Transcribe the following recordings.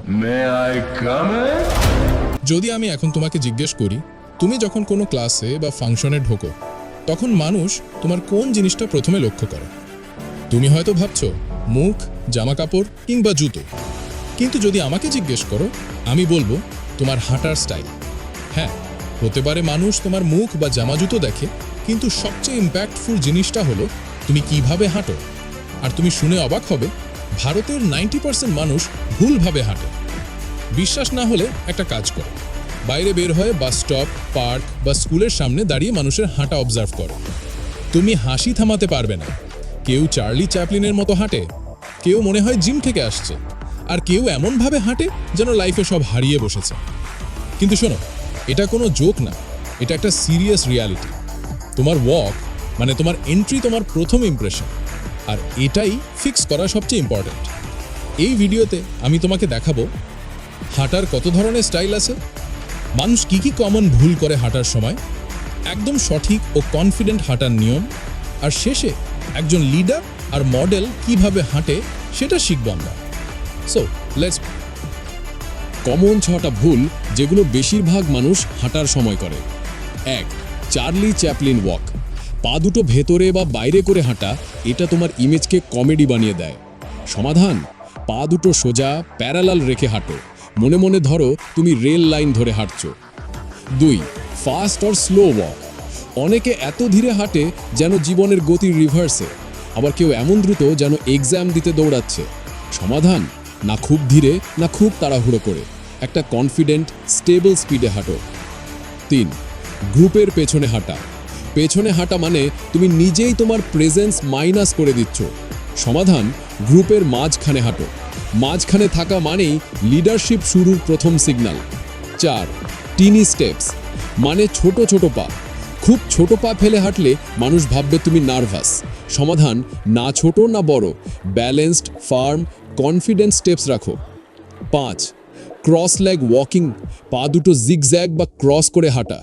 May I come in? যদি আমি এখন তোমাকে জিজ্ঞেস করি, তুমি যখন কোনো ক্লাসে বা ফাংশনে ঢোকো, তখন মানুষ তোমার কোন জিনিসটা প্রথমে লক্ষ্য করে? তুমি হয়তো ভাবছো মুখ, জামা কাপড় কিংবা জুতো। কিন্তু যদি আমাকে জিজ্ঞেস করো, আমি বলবো তোমার হাঁটার স্টাইল। হ্যাঁ, হতে পারে মানুষ তোমার মুখ বা জামা জুতো দেখে, কিন্তু সবচেয়ে ইম্প্যাক্টফুল জিনিসটা হলো তুমি কিভাবে হাঁটো। আর তুমি শুনে অবাক হবে, ভারতের 90% মানুষ ভুলভাবে হাঁটে। বিশ্বাস না হলে একটা কাজ করো, বাইরে বের হয়ে বাস স্টপ, পার্ক বা স্কুলের সামনে দাঁড়িয়ে মানুষের হাঁটা অবজার্ভ করো। তুমি হাসি থামাতে পারবে না। কেউ চার্লি চ্যাপলিনের মতো হাঁটে, কেউ মনে হয় জিম থেকে আসছে, আর কেউ এমনভাবে হাঁটে যেন লাইফে সব হারিয়ে বসেছে। কিন্তু শোনো, এটা কোনো জোক না, এটা একটা সিরিয়াস রিয়ালিটি। তোমার ওয়াক মানে তোমার এন্ট্রি, তোমার প্রথম ইমপ্রেশন, আর এটাই ফিক্স করা সবচেয়ে ইম্পর্ট্যান্ট। এই ভিডিওতে আমি তোমাকে দেখাবো হাঁটার কত ধরনের স্টাইল আছে, মানুষ কি কি কমন ভুল করে হাঁটার সময়, একদম সঠিক ও কনফিডেন্ট হাঁটার নিয়ম, আর শেষে একজন লিডার আর মডেল কিভাবে হাঁটে সেটা শিখব আমরা। So let's. কমন 6টা ভুল যেগুলো বেশিরভাগ মানুষ হাঁটার সময় করে। 1. Charlie Chaplin walk. পা দুটো ভেতরে বা বাইরে করে হাঁটা, এটা তোমার ইমেজকে কমেডি বানিয়ে দেয়। সমাধান: পা দুটো সোজা প্যারালাল রেখে হাঁটো, মনে মনে ধরো তুমি রেল লাইন ধরে হাঁটছো। 2. Fast or slow walk. অনেকে এত ধীরে হাঁটে যেন জীবনের গতির রিভার্সে, আবার কেউ এমন দ্রুত যেন এক্সাম দিতে দৌড়াচ্ছে। সমাধান: না খুব ধীরে না খুব তাড়াহুড়ো করে, একটা কনফিডেন্ট স্টেবল স্পিডে হাঁটো। 3. গ্রুপের পেছনে হাঁটা। পেছনে হাঁটা মানে তুমি নিজেই তোমার প্রেজেন্স মাইনাস করে দিচ্ছ। সমাধান: গ্রুপের মাঝখানে হাঁটো। মাঝখানে থাকা মানেই লিডারশিপ শুরুর প্রথম সিগন্যাল। 4. টিনি স্টেপস, মানে ছোট ছোট পা। খুব ছোট পা ফেলে হাঁটলে মানুষ ভাববে তুমি নার্ভাস। সমাধান: না ছোট না বড়, ব্যালেন্সড, ফার্ম, কনফিডেন্ট স্টেপস রাখো। 5. ক্রস লেগ ওয়াকিং, পা দুটো জিগজ্যাগ বা ক্রস করে হাঁটা,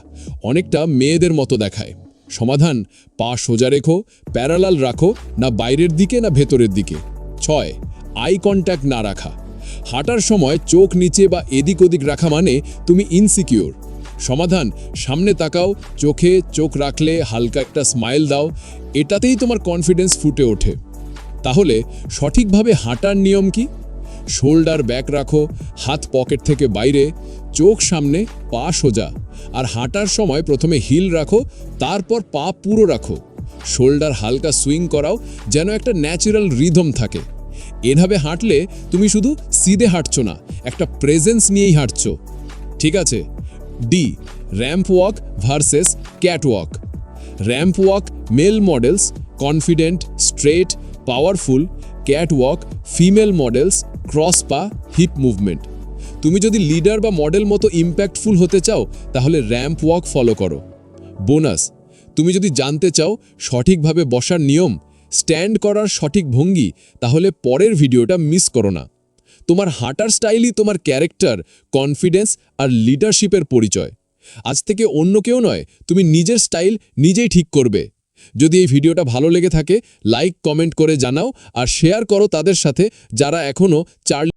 অনেকটা মেয়েদের মতো দেখায়। সমাধান: পা সোজা রেখো, প্যারালাল রাখো, না বাইরের দিকে না ভেতরের দিকে। 6. আই কন্ট্যাক্ট না রাখা। হাঁটার সময় চোখ নিচে বা এদিক ওদিক রাখা মানে তুমি ইনসিকিউর। সমাধান: সামনে তাকাও, চোখে চোখ রাখলে হালকা একটা স্মাইল দাও, এটাতেই তোমার কনফিডেন্স ফুটে ওঠে। তাহলে সঠিকভাবে হাঁটার নিয়ম কি? শোল্ডার ব্যাক রাখো, হাত পকেট থেকে বাইরে, চোখ সামনে, পা সোজা। আর হাঁটার সময় প্রথমে হিল রাখো, তারপর পা পুরো রাখো। শোল্ডার হালকা সুইং করাও, যেন একটা ন্যাচারাল রিদম থাকে। এভাবে হাঁটলে তুমি শুধু সিধে হাঁটছো না, একটা প্রেজেন্স নিয়েই হাঁটছো। ঠিক আছে। D. Ramp walk versus cat walk. Ramp walk male models, confident, straight, powerful. Cat walk female models, cross পা, হিপ মুভমেন্ট। তুমি যদি লিডার বা মডেল মতো ইম্প্যাক্টফুল হতে চাও, তাহলে র্যাম্প ওয়াক ফলো করো। বোনাস: তুমি যদি জানতে চাও সঠিকভাবে বসার নিয়ম, স্ট্যান্ড করার সঠিক ভঙ্গি, তাহলে পরের ভিডিওটা মিস করো না। তোমার হাঁটার স্টাইলই তোমার ক্যারেক্টার, কনফিডেন্স আর লিডারশিপের পরিচয়। আজ থেকে অন্য কেউ নয়, তুমি নিজের স্টাইল নিজেই ঠিক করবে। যদি এই ভিডিওটা ভালো লেগে থাকে, লাইক কমেন্ট করে জানাও, আর শেয়ার করো তাদের সাথে যারা এখনও চার্লি